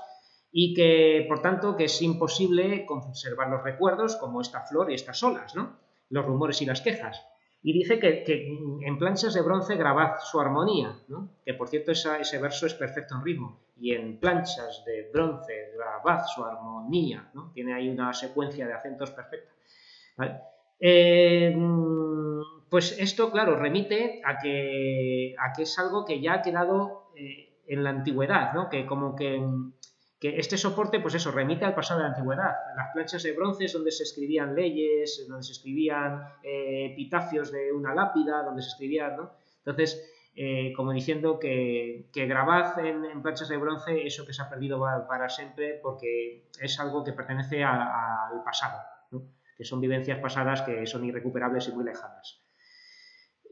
y que, por tanto, que es imposible conservar los recuerdos como esta flor y estas olas, ¿no? Los rumores y las quejas. Y dice que en planchas de bronce grabad su armonía, ¿no? Que por cierto ese verso es perfecto en ritmo. Y en planchas de bronce grabad su armonía, ¿no? Tiene ahí una secuencia de acentos perfecta. ¿Vale? Pues esto, claro, remite a que es algo que ya ha quedado en la antigüedad, ¿no? Que como que este soporte, pues eso, remite al pasado de la antigüedad. Las planchas de bronce es donde se escribían leyes, donde se escribían epitafios de una lápida, donde se escribían, ¿no? Entonces, como diciendo que grabad en planchas de bronce eso que se ha perdido para siempre, porque es algo que pertenece al pasado, ¿no? Que son vivencias pasadas que son irrecuperables y muy lejanas.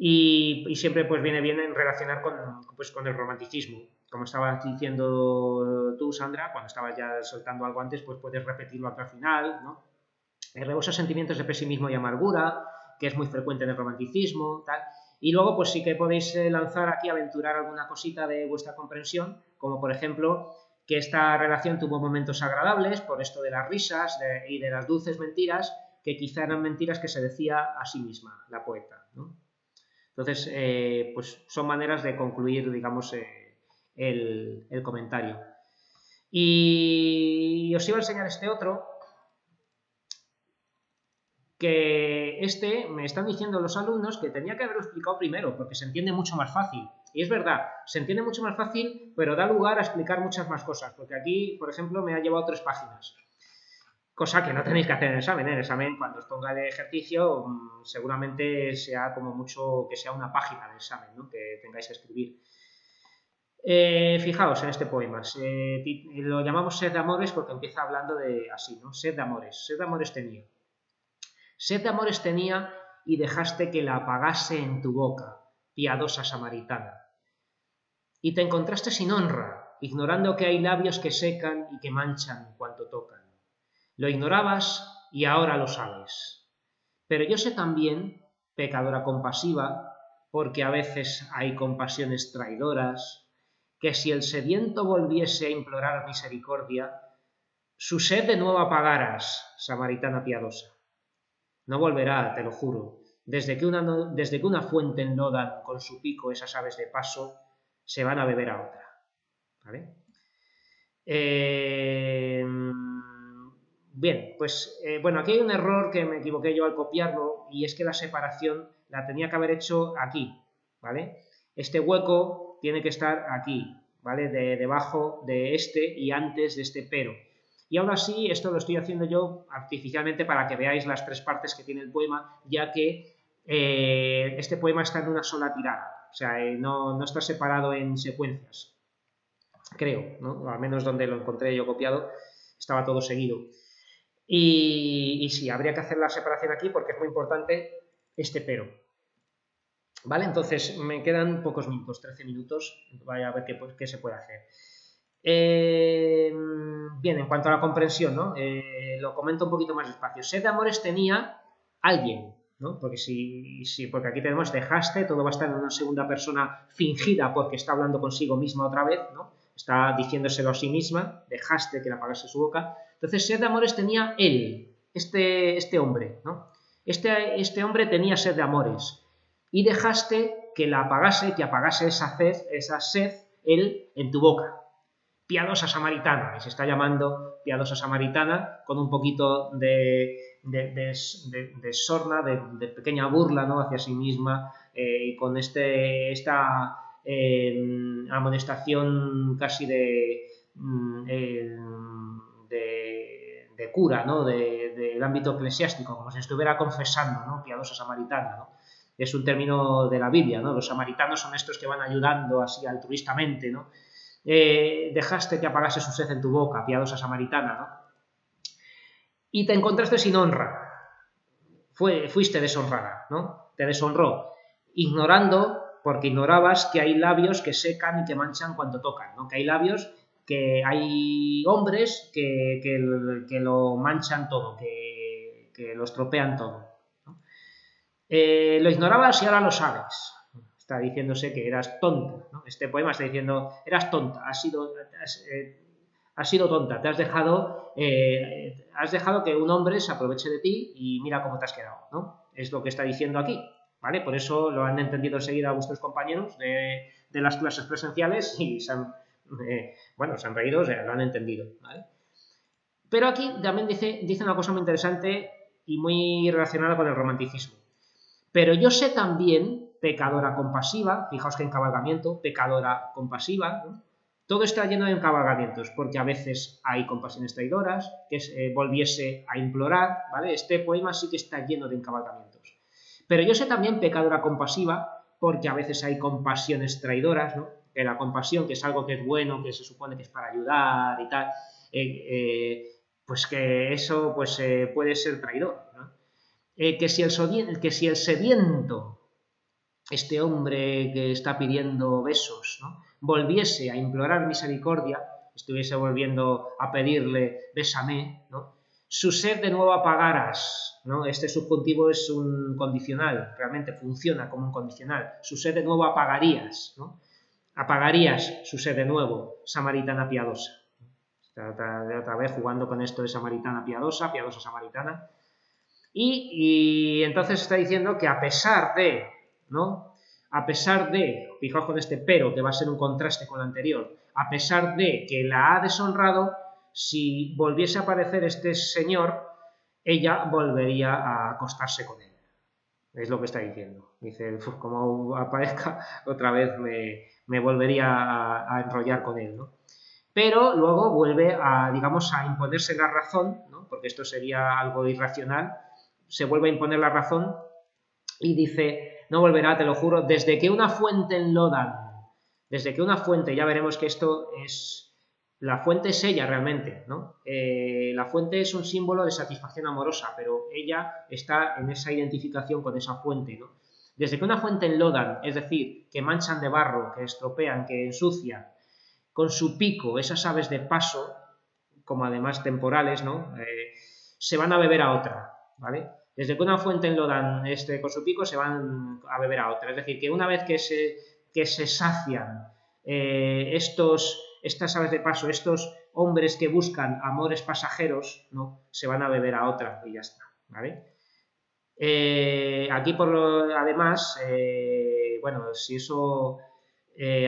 Y siempre pues viene bien en relacionar con el romanticismo. Como estabas diciendo tú, Sandra, cuando estabas ya soltando algo antes, pues puedes repetirlo hasta el final, ¿no? Rebosa sentimientos de pesimismo y amargura, que es muy frecuente en el romanticismo, tal. Y luego, pues sí que podéis lanzar aquí, aventurar alguna cosita de vuestra comprensión, como por ejemplo que esta relación tuvo momentos agradables por esto de las risas y de las dulces mentiras, que quizá eran mentiras que se decía a sí misma, la poeta, ¿no? Entonces, pues son maneras de concluir, digamos, el comentario. Y os iba a enseñar este otro, que me están diciendo los alumnos que tenía que haberlo explicado primero, porque se entiende mucho más fácil. Y es verdad, se entiende mucho más fácil, pero da lugar a explicar muchas más cosas, porque aquí, por ejemplo, me ha llevado 3 páginas. Cosa que no tenéis que hacer en el examen. En el examen, cuando os ponga el ejercicio, seguramente sea como mucho que sea una página del examen, ¿no? Que tengáis que escribir. Fijaos en este poema. Lo llamamos Sed de amores porque empieza hablando de así, ¿no? Sed de amores. Sed de amores tenía. Sed de amores tenía y dejaste que la apagase en tu boca, piadosa samaritana. Y te encontraste sin honra, ignorando que hay labios que secan y que manchan cuanto tocan. Lo ignorabas y ahora lo sabes. Pero yo sé también, pecadora compasiva, porque a veces hay compasiones traidoras, que si el sediento volviese a implorar misericordia, su sed de nuevo apagarás, samaritana piadosa. No volverá, te lo juro. Desde que una fuente enlodan con su pico esas aves de paso, se van a beber a otra. ¿Vale? Bien, pues bueno, aquí hay un error que me equivoqué yo al copiarlo, y es que la separación la tenía que haber hecho aquí, ¿vale? Este hueco tiene que estar aquí, ¿vale? Debajo de este y antes de este pero. Y aún así, esto lo estoy haciendo yo artificialmente para que veáis las tres partes que tiene el poema, ya que este poema está en una sola tirada, o sea, no está separado en secuencias, creo, ¿no? Al menos donde lo encontré yo copiado, estaba todo seguido. Y sí, habría que hacer la separación aquí porque es muy importante este pero. ¿Vale? Entonces, me quedan pocos minutos, 13 minutos, vaya a ver qué se puede hacer. Bien, en cuanto a la comprensión, ¿no? Lo comento un poquito más despacio. Sed de amores tenía alguien, ¿no? Porque porque aquí tenemos dejaste, todo va a estar en una segunda persona fingida porque está hablando consigo misma otra vez, ¿no? Está diciéndoselo a sí misma, dejaste que le apagase su boca. Entonces, sed de amores tenía él, este hombre, ¿no? Este hombre tenía sed de amores y dejaste que la apagase, que apagase esa sed él en tu boca. Piadosa samaritana, y se está llamando piadosa samaritana con un poquito de sorna, de pequeña burla, ¿no? Hacia sí misma, y con esta amonestación casi de cura, ¿no? Del ámbito eclesiástico, como si estuviera confesando, ¿no? Piadosa samaritana, ¿no? Es un término de la Biblia, ¿no? Los samaritanos son estos que van ayudando así altruistamente, ¿no? Dejaste que apagase su sed en tu boca, piadosa samaritana, ¿no? Y te encontraste sin honra, fuiste deshonrada, ¿no? Te deshonró, ignorando, porque ignorabas que hay labios que secan y que manchan cuando tocan, ¿no? Que hay labios, que hay hombres que lo manchan todo, que lo estropean todo, ¿no? Lo ignorabas y ahora lo sabes. Está diciéndose que eras tonta, ¿no? Este poema está diciendo, eras tonta, has sido tonta, has dejado que un hombre se aproveche de ti y mira cómo te has quedado, ¿no? Es lo que está diciendo aquí, ¿vale? Por eso lo han entendido enseguida vuestros compañeros de las clases presenciales y se han reído, o sea, lo han entendido, ¿vale? Pero aquí también dice una cosa muy interesante y muy relacionada con el romanticismo. Pero yo sé también, pecadora compasiva, fijaos que encabalgamiento, pecadora compasiva, ¿no? Todo está lleno de encabalgamientos, porque a veces hay compasiones traidoras, que volviese a implorar, ¿vale? Este poema sí que está lleno de encabalgamientos. Pero yo sé también, pecadora compasiva, porque a veces hay compasiones traidoras, ¿no? Que la compasión, que es algo que es bueno, que se supone que es para ayudar y tal, pues que eso pues, puede ser traidor, ¿no? Que si el sediento, este hombre que está pidiendo besos, ¿no? Volviese a implorar misericordia, estuviese volviendo a pedirle bésame, ¿no? Su sed de nuevo apagaras, ¿no? Este subjuntivo es un condicional, realmente funciona como un condicional. Su sed de nuevo apagarías, ¿no? Apagarías su sed de nuevo, samaritana piadosa. Otra vez jugando con esto de samaritana piadosa, piadosa samaritana. Y entonces está diciendo que a pesar de, ¿no? A pesar de, fijaos con este pero, que va a ser un contraste con lo anterior, a pesar de que la ha deshonrado, si volviese a aparecer este señor, ella volvería a acostarse con él. Es lo que está diciendo. Dice, como aparezca, otra vez me volvería a enrollar con él, ¿no? Pero luego vuelve a, digamos, a imponerse la razón, ¿no? Porque esto sería algo irracional, se vuelve a imponer la razón y dice, no volverá, te lo juro, desde que una fuente enlodan, desde que una fuente, ya veremos que esto es, la fuente es ella realmente, ¿no? La fuente es un símbolo de satisfacción amorosa, pero ella está en esa identificación con esa fuente, ¿no? Desde que una fuente enlodan, es decir, que manchan de barro, que estropean, que ensucian, con su pico, esas aves de paso, como además temporales, ¿no? se van a beber a otra, ¿vale? Desde que una fuente enlodan con su pico se van a beber a otra. Es decir, que una vez que se sacian estas aves de paso, estos hombres que buscan amores pasajeros, ¿no? Se van a beber a otra y ya está, ¿vale? Aquí, además, bueno, si eso...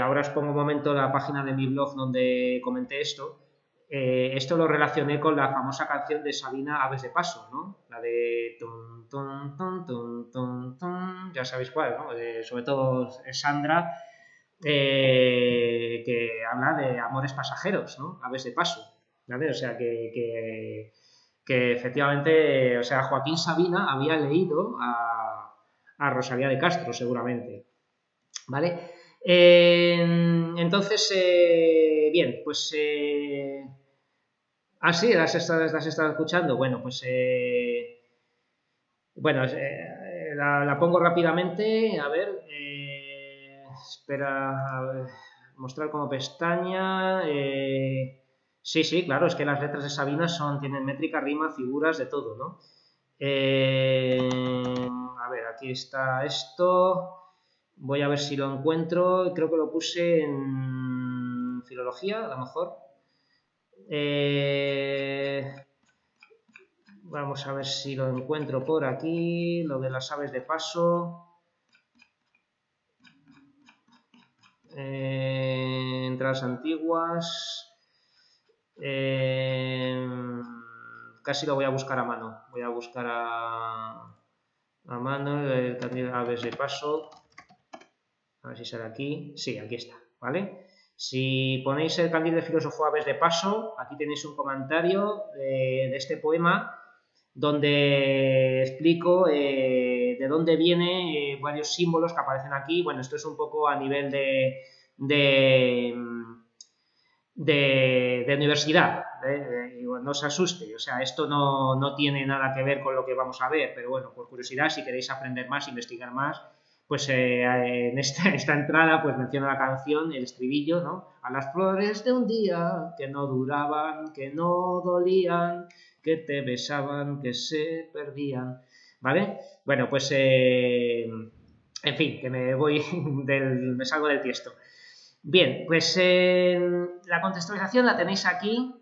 ahora os pongo un momento la página de mi blog donde comenté esto. Esto lo relacioné con la famosa canción de Sabina, Aves de Paso, ¿no? La de tum, tum, tum, tum, tum, tum, ya sabéis cuál, ¿no? Sobre todo Sandra, que habla de amores pasajeros, ¿no? Aves de paso, ¿vale? O sea, que efectivamente, o sea, Joaquín Sabina había leído a Rosalía de Castro, seguramente, ¿vale? Entonces, bien, pues... sí, las has estado escuchando. Bueno, pues... bueno, la pongo rápidamente. A ver... espera... A ver, mostrar como pestaña... sí, claro, es que las letras de Sabina tienen métrica, rima, figuras, de todo, ¿no? A ver, aquí está esto... Voy a ver si lo encuentro. Creo que lo puse en filología, a lo mejor. Vamos a ver si lo encuentro por aquí. Lo de las aves de paso. Entradas antiguas. Casi lo voy a buscar a mano. Voy a buscar a mano aves de paso. A ver si sale aquí. Sí, aquí está, ¿vale? Si ponéis el candil de filósofo Aves de Paso, aquí tenéis un comentario de este poema donde explico de dónde viene varios símbolos que aparecen aquí. Bueno, esto es un poco a nivel de universidad, no os asuste, o sea, esto no tiene nada que ver con lo que vamos a ver, pero bueno, por curiosidad, si queréis aprender más, investigar más, pues en esta entrada pues menciono la canción, el estribillo, ¿no? A las flores de un día que no duraban, que no dolían, que te besaban, que se perdían, ¿vale? Bueno, pues en fin, que me salgo del tiesto. Bien, pues la contextualización la tenéis aquí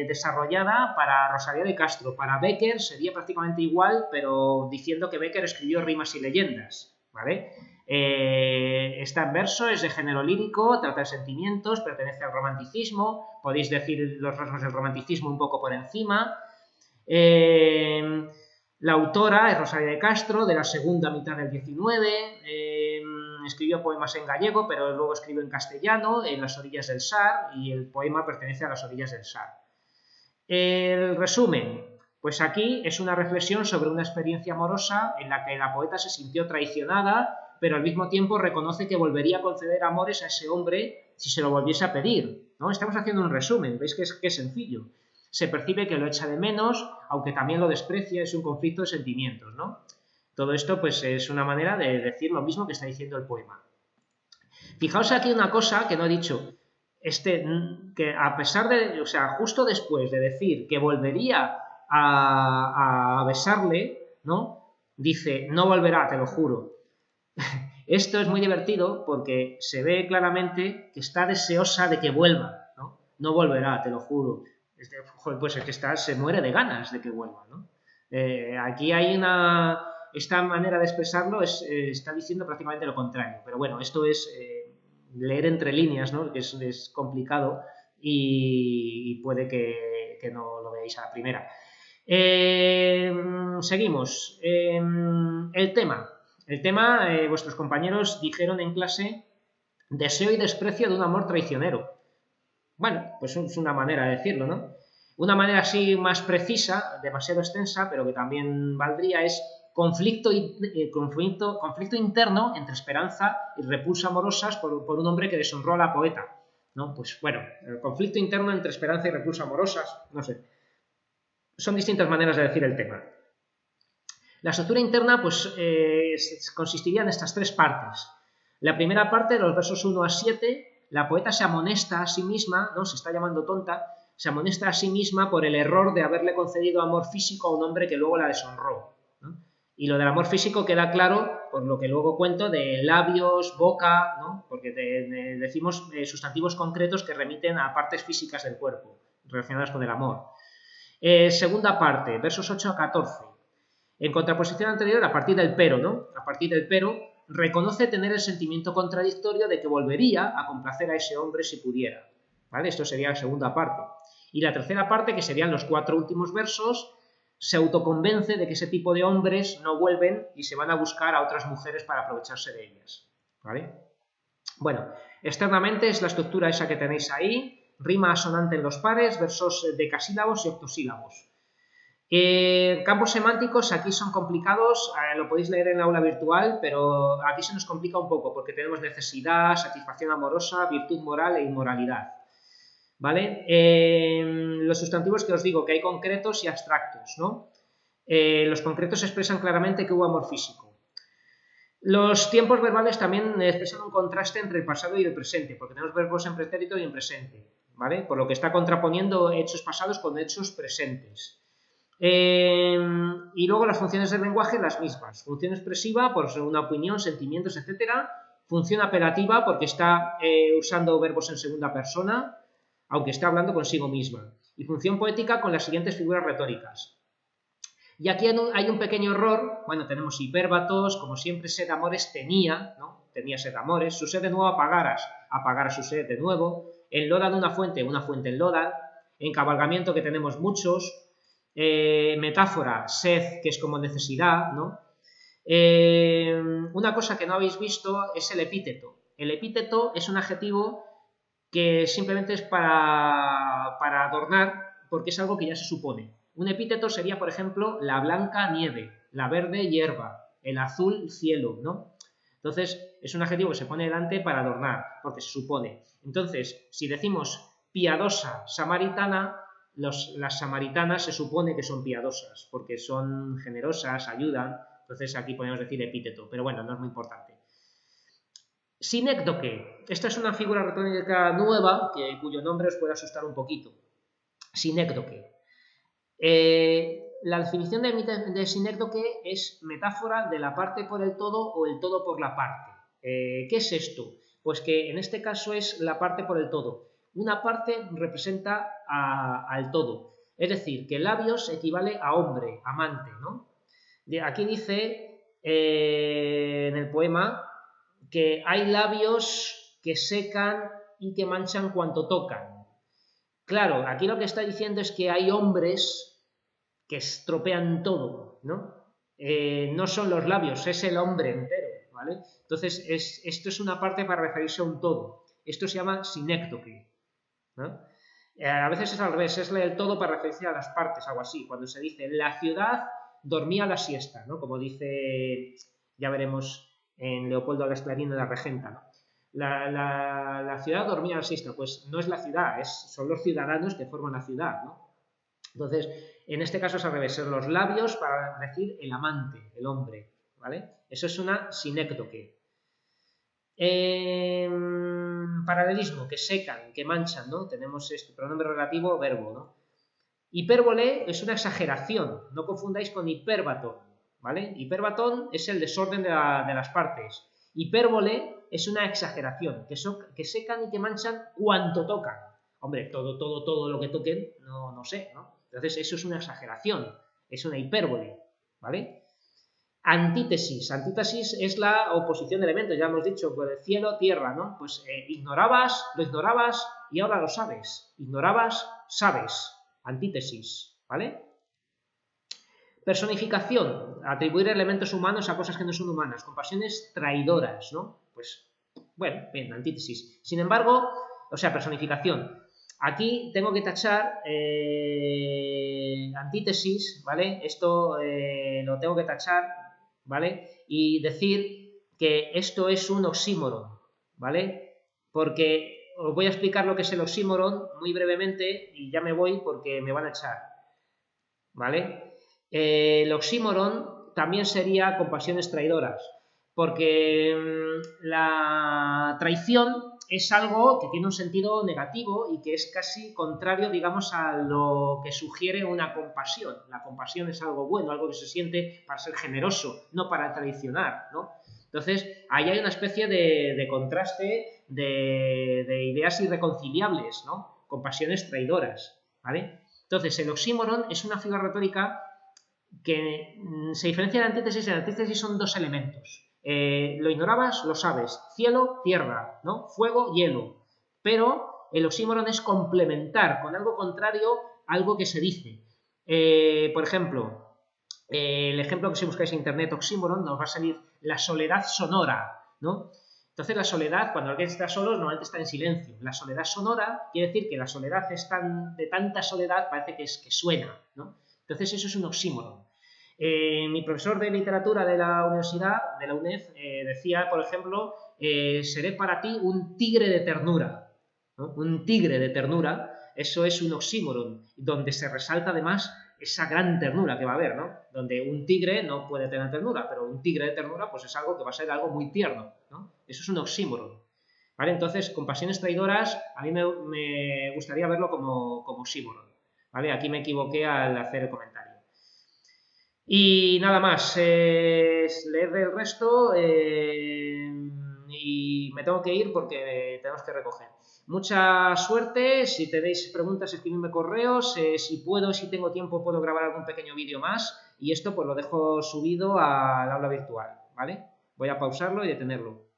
desarrollada para Rosalía de Castro. Para Bécquer sería prácticamente igual, pero diciendo que Bécquer escribió rimas y leyendas, ¿vale? Está en verso, es de género lírico, trata de sentimientos, pertenece al romanticismo, podéis decir los rasgos del romanticismo un poco por encima. La autora es Rosalía de Castro, de la segunda mitad del 19, escribió poemas en gallego, pero luego escribió en castellano, en las orillas del Sar, y el poema pertenece a las orillas del Sar. El resumen, pues aquí es una reflexión sobre una experiencia amorosa en la que la poeta se sintió traicionada, pero al mismo tiempo reconoce que volvería a conceder amores a ese hombre si se lo volviese a pedir, ¿no? Estamos haciendo un resumen, veis que es sencillo. Se percibe que lo echa de menos, aunque también lo desprecia, es un conflicto de sentimientos, ¿no? Todo esto pues es una manera de decir lo mismo que está diciendo el poema. Fijaos aquí una cosa que no he dicho, que a pesar de, o sea, justo después de decir que volvería a besarle, ¿no? Dice, no volverá, te lo juro. Esto es muy divertido porque se ve claramente que está deseosa de que vuelva, ¿no? No volverá, te lo juro. Pues es que se muere de ganas de que vuelva, ¿no? Aquí hay esta manera de expresarlo está diciendo prácticamente lo contrario, pero bueno, esto es leer entre líneas, ¿no? Que es complicado y puede que no lo veáis a la primera. Seguimos. El tema, vuestros compañeros dijeron en clase deseo y desprecio de un amor traicionero. Bueno, pues es una manera de decirlo, ¿no? Una manera así más precisa, demasiado extensa, pero que también valdría, es conflicto interno entre esperanza y repulsa amorosas por un hombre que deshonró a la poeta, ¿no? Pues bueno, el conflicto interno entre esperanza y repulsa amorosas, no sé. Son distintas maneras de decir el tema. La estructura interna, pues, consistiría en estas tres partes. La primera parte, los versos 1 a 7, la poeta se amonesta a sí misma, ¿no? Se está llamando tonta, se amonesta a sí misma por el error de haberle concedido amor físico a un hombre que luego la deshonró, ¿no? Y lo del amor físico queda claro por lo que luego cuento de labios, boca, ¿no? Porque decimos sustantivos concretos que remiten a partes físicas del cuerpo relacionadas con el amor. Segunda parte, versos 8 a 14. En contraposición anterior, a partir del pero, ¿no? A partir del pero, reconoce tener el sentimiento contradictorio de que volvería a complacer a ese hombre si pudiera, ¿vale? Esto sería la segunda parte. Y la tercera parte, que serían los 4 últimos versos, se autoconvence de que ese tipo de hombres no vuelven y se van a buscar a otras mujeres para aprovecharse de ellas, ¿vale? Bueno, externamente es la estructura esa que tenéis ahí, rima asonante en los pares, versos decasílabos y octosílabos. Campos semánticos aquí son complicados, lo podéis leer en la aula virtual, pero aquí se nos complica un poco porque tenemos necesidad, satisfacción amorosa, virtud moral e inmoralidad, ¿vale? Los sustantivos que os digo, que hay concretos y abstractos, ¿no? Los concretos expresan claramente que hubo amor físico. Los tiempos verbales también expresan un contraste entre el pasado y el presente, porque tenemos verbos en pretérito y en presente, ¿vale? Por lo que está contraponiendo hechos pasados con hechos presentes. Y luego las funciones del lenguaje las mismas. Función expresiva, por una opinión, sentimientos, etc. Función apelativa, porque está usando verbos en segunda persona, aunque está hablando consigo misma. Y función poética con las siguientes figuras retóricas. Y aquí hay un pequeño error. Bueno, tenemos hipérbatos, como siempre, sed amores tenía, ¿no? Tenía sed amores. Su sed de nuevo apagaras su sed de nuevo. Enlodan una fuente enlodan. Encabalgamiento, que tenemos muchos. Metáfora, sed, que es como necesidad, ¿no? Una cosa que no habéis visto es el epíteto. El epíteto es un adjetivo que simplemente es para adornar, porque es algo que ya se supone. Un epíteto sería, por ejemplo, la blanca nieve, la verde hierba, el azul cielo, ¿no? Entonces, es un adjetivo que se pone delante para adornar, porque se supone. Entonces, si decimos piadosa samaritana, las samaritanas se supone que son piadosas, porque son generosas, ayudan. Entonces, aquí podemos decir epíteto, pero bueno, no es muy importante. Sinécdoque. Esta es una figura retórica nueva, cuyo nombre os puede asustar un poquito. Sinécdoque. La definición de sinécdoque es metáfora de la parte por el todo o el todo por la parte. ¿Qué es esto? Pues que en este caso es la parte por el todo. Una parte representa al todo. Es decir, que labios equivale a hombre, amante, ¿no? Aquí dice en el poema que hay labios que secan y que manchan cuanto tocan. Claro, aquí lo que está diciendo es que hay hombres que estropean todo, ¿no? No son los labios, es el hombre entero, ¿vale? Entonces, esto es una parte para referirse a un todo. Esto se llama sinécdoque, ¿no? A veces es al revés, es el todo para referirse a las partes, algo así. Cuando se dice, la ciudad dormía la siesta, ¿no? Como dice, ya veremos en Leopoldo Alas Clarín en La Regenta, ¿no? La ciudad dormía la siesta, pues no es la ciudad, son los ciudadanos que forman la ciudad, ¿no? Entonces, en este caso es al revés, son los labios para decir el amante, el hombre, ¿vale? Eso es una sinécdoque. Paralelismo, que secan, que manchan, ¿no? Tenemos esto, pronombre relativo, verbo, ¿no? Hipérbole es una exageración, no confundáis con hipérbatón, ¿vale? Hipérbatón es el desorden de las partes. Hipérbole es una exageración, que secan y que manchan cuanto tocan. Hombre, todo lo que toquen, no sé, ¿no? Entonces eso es una exageración, es una hipérbole, ¿vale? Antítesis. Antítesis es la oposición de elementos, ya hemos dicho, por el cielo, tierra, ¿no? Pues lo ignorabas y ahora lo sabes. Ignorabas, sabes. Antítesis, ¿vale? Personificación. Atribuir elementos humanos a cosas que no son humanas. Con pasiones traidoras, ¿no? Pues, bueno, bien, antítesis. Sin embargo, o sea, personificación. Aquí tengo que tachar antítesis, ¿vale? Esto lo tengo que tachar, ¿vale? Y decir que esto es un oxímoron, ¿vale? Porque os voy a explicar lo que es el oxímoron muy brevemente y ya me voy porque me van a echar, ¿vale? El oxímoron también sería con pasiones traidoras, porque la traición es algo que tiene un sentido negativo y que es casi contrario, digamos, a lo que sugiere una compasión. La compasión es algo bueno, algo que se siente para ser generoso, no para traicionar, ¿no? Entonces, ahí hay una especie de contraste de ideas irreconciliables, ¿no? Con pasiones traidoras, ¿vale? Entonces, el oxímoron es una figura retórica que se diferencia de la antítesis. La antítesis son dos elementos. Lo ignorabas, lo sabes. Cielo, tierra, ¿no? Fuego, hielo. Pero el oxímoron es complementar con algo contrario algo que se dice. Por ejemplo, el ejemplo que si buscáis en internet oxímoron nos va a salir la soledad sonora, ¿no? Entonces la soledad, cuando alguien está solo, normalmente está en silencio. La soledad sonora quiere decir que la soledad es de tanta soledad, parece que suena, ¿no? Entonces eso es un oxímoron. Mi profesor de literatura de la universidad, de la UNED, decía, por ejemplo, seré para ti un tigre de ternura, ¿no? Un tigre de ternura, eso es un oxímoron, donde se resalta además esa gran ternura que va a haber, ¿no? Donde un tigre no puede tener ternura, pero un tigre de ternura pues es algo que va a ser algo muy tierno, ¿no? Eso es un oxímoron, ¿vale? Entonces, con pasiones traidoras, a mí me gustaría verlo como oxímoron, ¿vale? Aquí me equivoqué al hacer el comentario. Y nada más, leer el resto y me tengo que ir porque tenemos que recoger. Mucha suerte, si tenéis preguntas escribidme correos, si puedo, si tengo tiempo puedo grabar algún pequeño vídeo más y esto pues lo dejo subido al aula virtual, ¿vale? Voy a pausarlo y detenerlo.